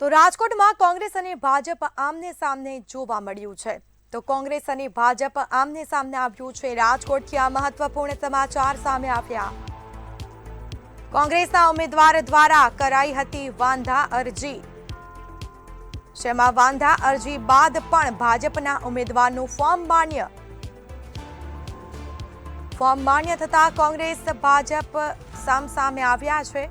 તો રાજકોટમાં કોંગ્રેસ અને ભાજપ આમને સામને જોવા મળ્યું છે। તો કોંગ્રેસ અને ભાજપ આમને સામને આવ્યું છે। રાજકોટથી આ મહત્વપૂર્ણ સમાચાર સામે આવ્યા। કોંગ્રેસના ઉમેદવાર દ્વારા કરાઈ હતી વાંધા અરજી, જેમાં વાંધા અરજી બાદ પણ ભાજપના ઉમેદવારનું ફોર્મ માન્ય થતા કોંગ્રેસ ભાજપ સામસામે આવ્યા છે।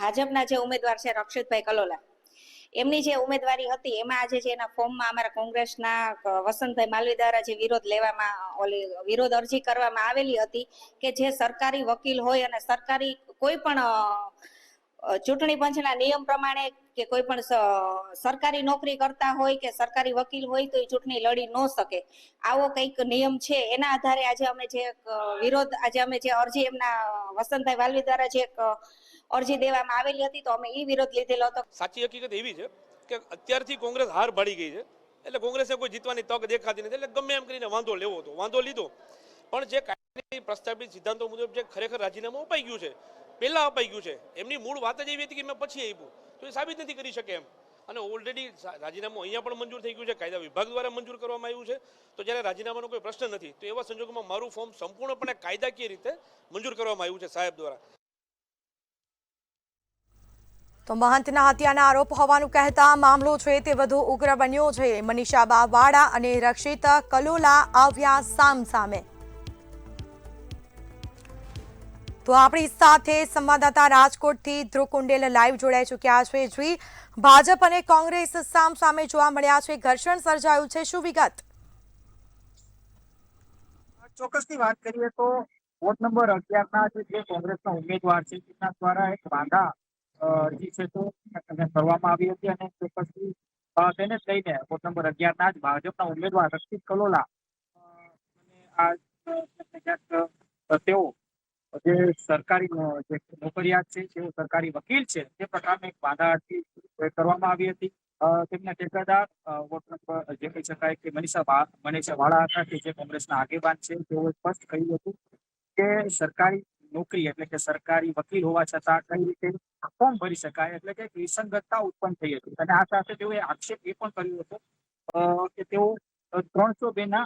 ભાજપના જે ઉમેદવાર છે રક્ષિતભાઈ કલોલા, એમની જે ઉમેદવારી હતી એમાં આજે જે એના ફોર્મમાં અમારા કોંગ્રેસના વસંતભાઈ માલવી દ્વારા જે વિરોધ અરજી કરવામાં આવેલી હતી કે જે સરકારી વકીલ હોય અને સરકારી કોઈ પણ ચૂંટણી પંચના નિયમ પ્રમાણે કે કોઈ પણ સરકારી નોકરી કરતા હોય કે સરકારી વકીલ હોય તો એ ચૂંટણી લડી ન શકે, આવો કંઈક નિયમ છે। એના આધારે આજે અમે જે અરજી એમના વસંતભાઈ વાલવી દ્વારા જે અરજી દેવામાં આવેલી હતી તો અમે એ વિરોધ લીધેલો હતો। સાચી હકીકત એવી છે કે અત્યારથી કોંગ્રેસ હાર ભાડી ગઈ છે, એટલે કોંગ્રેસે કોઈ જીતવાની તક દેખાતી નથી, એટલે ગમે એમ કરીને વાંધો લેવો હતો વાંધો લીધો। પણ જે કાયદાની પ્રસ્થાપિત સિદ્ધાંતો મુજબ જે ખરેખર રાજીનામું અપાઈ ગયું છે, પહેલા અપાઈ ગયું છે, એમની મૂળ વાત જ એવી હતી કે મેં પછી આપ્યું, તો એ સાબિત નથી કરી શકે એમ। અને ઓલરેડી રાજીનામું અહીંયા પણ મંજૂર થઈ ગયું છે, કાયદા વિભાગ દ્વારા મંજૂર કરવામાં આવ્યું છે। તો જ્યારે રાજીનામાનો કોઈ પ્રશ્ન નથી તો એવા સંજોગોમાં મારું ફોર્મ સંપૂર્ણપણે કાયદાકીય રીતે મંજૂર કરવામાં આવ્યું છે સાહેબ દ્વારા। તો મહંતના હત્યાના આરોપ હોવાનું કહેતા મામલો છે તે વધુ ઉગ્ર બન્યો છે। મનીષા વાવાડા અને રક્ષિત કલોલા આવ્યા સામસામે। તો આપણી સાથે સંવાદદાતા રાજકોટથી ધ્રુવ કુંડેલ લાઈવ જોડાઈ ચૂક્યા છે। જી, ભાજપ અને કોંગ્રેસ સામસામે જોવા મળ્યા છે, ઘર્ષણ સર્જાયું છે, શું વિગત? ચોક્કસની વાત કરીએ તો વોર્ડ નંબર 11ના જે કોંગ્રેસના ઉમેદવાર છે તેના દ્વારા એક વાંધા અરજી છે તો કરવામાં આવી હતી અને ચોક્કસથી તેને જ લઈને વોર્ડ નંબર 11ના જ ભાજપના ઉમેદવાર રક્ષિત કલોલા તેઓ જે સરકારી જે નોકરિયાત છે, જેઓ સરકારી વકીલ છે, તે પ્રકારની એક વાંધા અરજી કરવામાં આવી હતી। તેમના ટેકેદાર વોર્ડ નંબર જે કહી શકાય કે મનીષા વાળા હતા કે જે કોંગ્રેસના આગેવાન છે, તેઓએ સ્પષ્ટ કહ્યું હતું કે સરકારી નોકરી એટલે કે સરકારી વકીલ હોવા છતાં કઈ રીતે ફોર્મ ભરી શકાય, એટલે કે વિસંગતતા ઉત્પન્ન થઈ હતી। અને આ સાથે તેઓએ આક્ષેપ એ પણ કર્યો હતો કે તેઓ 302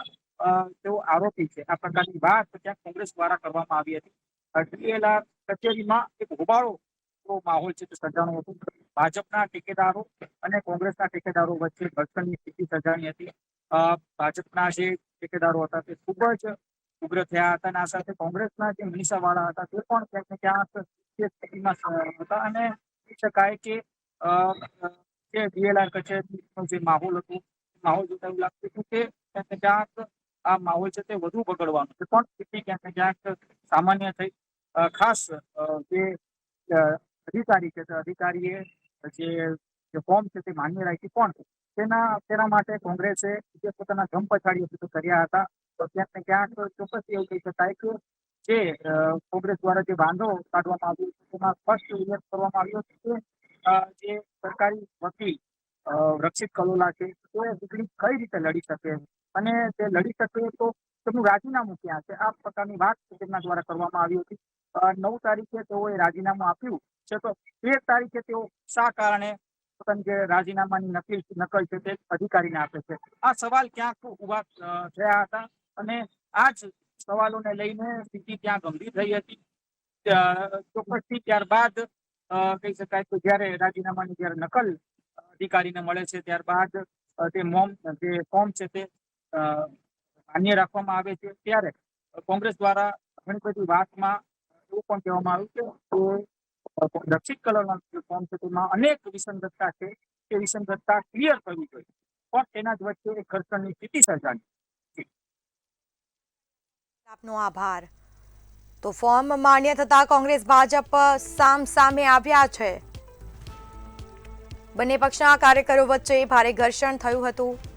તેઓ આરોપી છે। આ પ્રકારની વાત ત્યાં કોંગ્રેસ દ્વારા કરવામાં આવી હતી। ડીએલઆર કચેરીમાં એક હોબાળો માહોલ છે તે સર્જાણો હતો। ભાજપના ટેકેદારો અને કોંગ્રેસના ટેકેદારો વચ્ચે ઘર્ષણની સ્થિતિ સર્જાણી હતી। ભાજપના જે ટેકેદારો હતા તે ખૂબ જ ઉગ્ર થયા હતા અને આ સાથે કોંગ્રેસના જે મનીષા વાળા હતા તે પણ ક્યાંક ને ક્યાંક તે સ્થિતિમાં હતા અને કહી શકાય કે જે ડીએલઆર કચેરીનો જે માહોલ હતો, માહોલ જોતા એવું લાગતું હતું કે ક્યાંક ને ક્યાંક આ માહોલ છે તે વધુ બગડવાનો છે, પણ સ્થિતિ ક્યાંક ને ક્યાંક સામાન્ય થઈ। ખાસ જે અધિકારી છે, અધિકારીએ જે ફોર્મ છે તે માન્ય રાખી, પણ તેના માટે કોંગ્રેસે જે પોતાના ગમ પછાડી કર્યા હતા। તો ક્યાંક ને ક્યાંક ચોક્કસ એવું કહી શકાય કે જે કોંગ્રેસ દ્વારા જે વાંધો કાઢવામાં આવ્યો છે તેમાં સ્પષ્ટ ઉલ્લેખ કરવામાં આવ્યો છે કે જે સરકારી વકીલ રક્ષિત કલોલા છે તે ચૂંટણી કઈ રીતે લડી શકે અને તે લડી શકે તો તેમનું રાજીનામું ક્યાં છે, આ પ્રકારની વાત તેમના દ્વારા કરવામાં આવી હતી। 9 તારીખે તેઓએ રાજીનામું આપ્યું છે તો 13 તારીખે તેઓ શા કારણે પોતાની જે રાજીનામાની નકલ છે તે અધિકારીને આપે છે, આ સવાલ ક્યાંક ઉભા થયા હતા અને આ જ સવાલોને લઈને સ્થિતિ ત્યાં ગંભીર થઈ હતી। ચોક્કસથી ત્યારબાદ કહી શકાય કે જયારે રાજીનામાની જયારે નકલ અધિકારીને મળે છે ત્યારબાદ જે ફોર્મ છે તે માન્ય રાખવામાં આવે છે, ત્યારે કોંગ્રેસ દ્વારા ઘણી બધી વાતમાં એવું પણ કહેવામાં આવ્યું કે રક્ષિત કલરના જે ફોર્મ છે તેમાં અનેક વિસંગતતા છે. તે વિસંગતતા ક્લિયર કરવી જોઈએ, પણ તેના જ વચ્ચે એક ઘર્ષણની સ્થિતિ સર્જાણી. આપનો આભાર. તો ફોર્મ માન્ય થતા કોંગ્રેસ ભાજપ સામે આવ્યા છે. બંને પક્ષના કાર્યકરો વચ્ચે ભારે ઘર્ષણ થયું હતું.